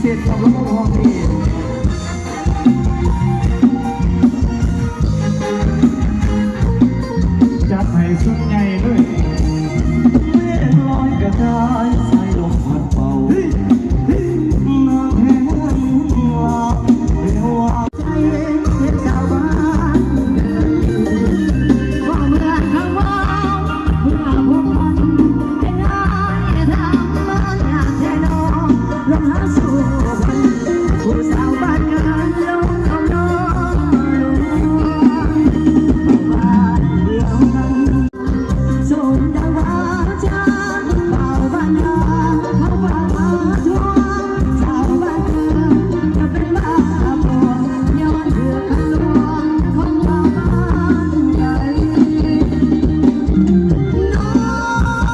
เสร็จกับลูกพ่อพี่จัดให้สุดใหญ่ด้วยเมื่อลอยกระจายสายลมพัดเป่าน้ำแห้งลาเรียวใจเย็นสาวบ้านว่าเมื่อคำว่าเมื่อพวกมันเป็นไงทำมันอยากแน่นอนลงหาสู่วันผู้สาวบ้านงานลงเอาน้องบ้านเดียวกันส่งดาวาจาเป่าบ้านนาเขาฝากมาทวงสาวบ้านเมืองจะเป็นบ้าบัวย้อนเถื่อกันลวงของเราบ้านใหญ่น้อ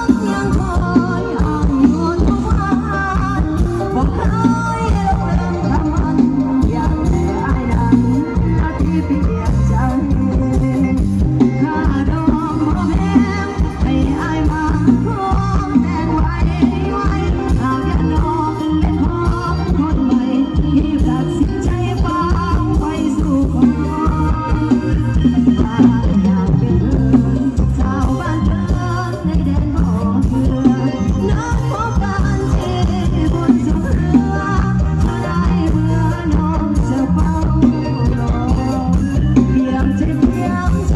งยังคอยอ้อนวอนทุกวันบอกเคยลงแรงทำมันอยากแต่อายนั้นอาทิตย์เปลี่ยนใจค่าดอกบ่แพงให้อายมาขอแต่งไว้หากอยากลองเป็นของคนใหม่ที่ตัดสินใจฟังไว้สู่ขอบ้านอยากเป็นเพื่อนสาวบ้านเดินในแดนบ่อเกลือน้องพบกันที่บนสุเรือถ้าได้เมื่อน้องจะเฝ้ารอเพียงใจเพียงใจ